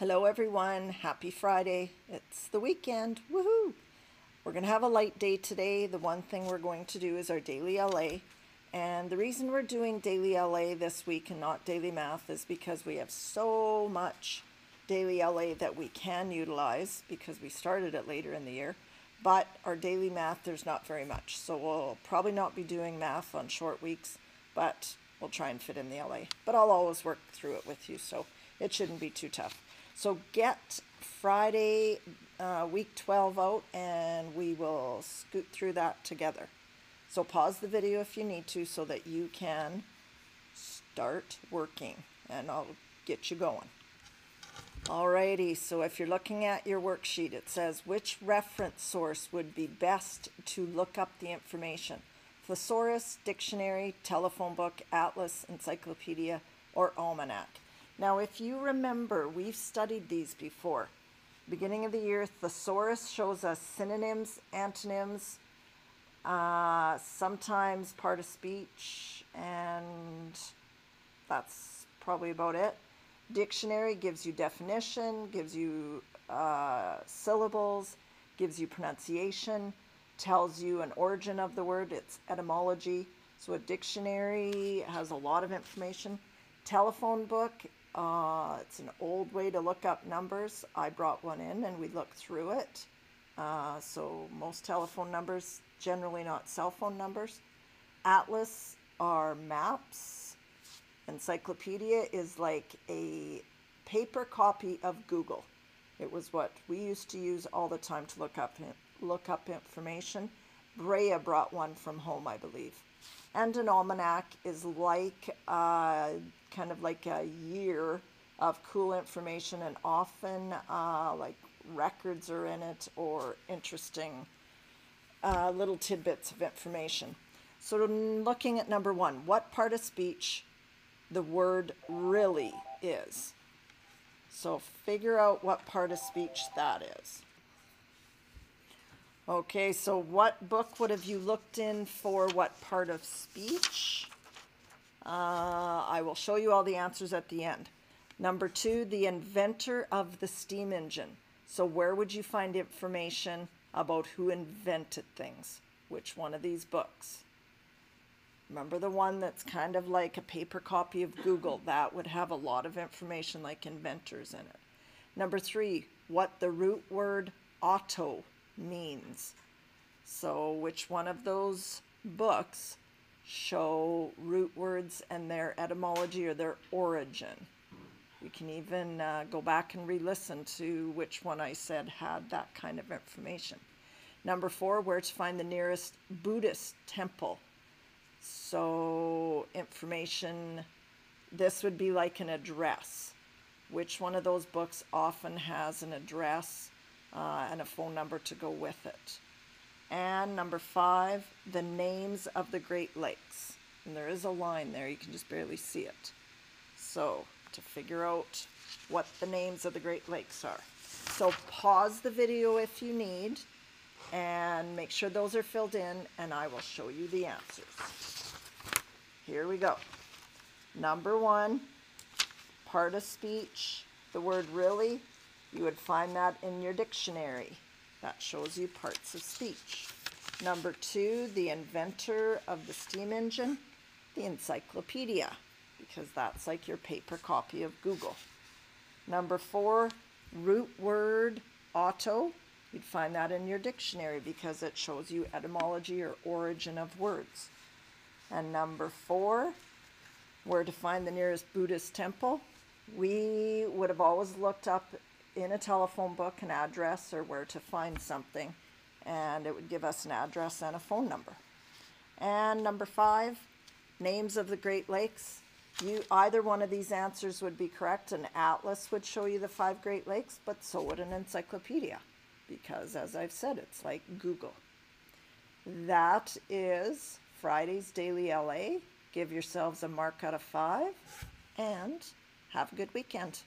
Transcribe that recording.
Hello everyone, happy Friday. It's the weekend, woohoo! We're going to have a light day today. The one thing we're going to do is our daily LA. And the reason we're doing daily LA this week and not daily math is because we have so much daily LA that we can utilize because we started it later in the year. But our daily math, there's not very much. So we'll probably not be doing math on short weeks, but we'll try and fit in the LA. But I'll always work through it with you, so it shouldn't be too tough. So get Friday, week 12 out, and we will scoot through that together. So pause the video if you need to so that you can start working, and I'll get you going. Alrighty, so if you're looking at your worksheet, it says which reference source would be best to look up the information? Thesaurus, dictionary, telephone book, atlas, encyclopedia, or almanac. Now, if you remember, we've studied these before. Beginning of the year, thesaurus shows us synonyms, antonyms, sometimes part of speech, and that's probably about it. Dictionary gives you definition, gives you syllables, gives you pronunciation, tells you an origin of the word, its etymology. So a dictionary has a lot of information. Telephone book, it's an old way to look up numbers. I brought one in and we looked through it. So most telephone numbers, generally not cell phone numbers. Atlas are maps. Encyclopedia is like a paper copy of Google. It was what we used to use all the time to look up information. Brea brought one from home, I believe. And an almanac is like kind of like a year of cool information, and often like records are in it or interesting little tidbits of information. So looking at number one, what part of speech the word really is? So figure out what part of speech that is. Okay, so what book would have you looked in for what part of speech? I will show you all the answers at the end. Number two, the inventor of the steam engine. So where would you find information about who invented things? Which one of these books? Remember the one that's kind of like a paper copy of Google? That would have a lot of information like inventors in it. Number three, what the root word auto means. So which one of those books show root words and their etymology or their origin? You can even go back and re-listen to which one I said had that kind of information. Number four, where to find the nearest Buddhist temple. So information, this would be like an address. Which one of those books often has an address and a phone number to go with it? And number five, the names of the Great Lakes. And there is a line there, you can just barely see it. So to figure out what the names of the Great Lakes are. So pause the video if you need and make sure those are filled in, and I will show you the answers. Here we go. Number one, part of speech, the word really, you would find that in your dictionary. That shows you parts of speech. Number two, the inventor of the steam engine, the encyclopedia, because that's like your paper copy of Google. Number four, root word auto, you'd find that in your dictionary because it shows you etymology or origin of words. And number four, where to find the nearest Buddhist temple, we would have always looked up in a telephone book an address or where to find something, and it would give us an address and a phone number. And number five, names of the Great Lakes. Either one of these answers would be correct. An atlas would show you the 5 Great Lakes, but so would an encyclopedia, because as I've said, it's like Google. That is Friday's Daily LA. Give yourselves a mark out of 5 and have a good weekend.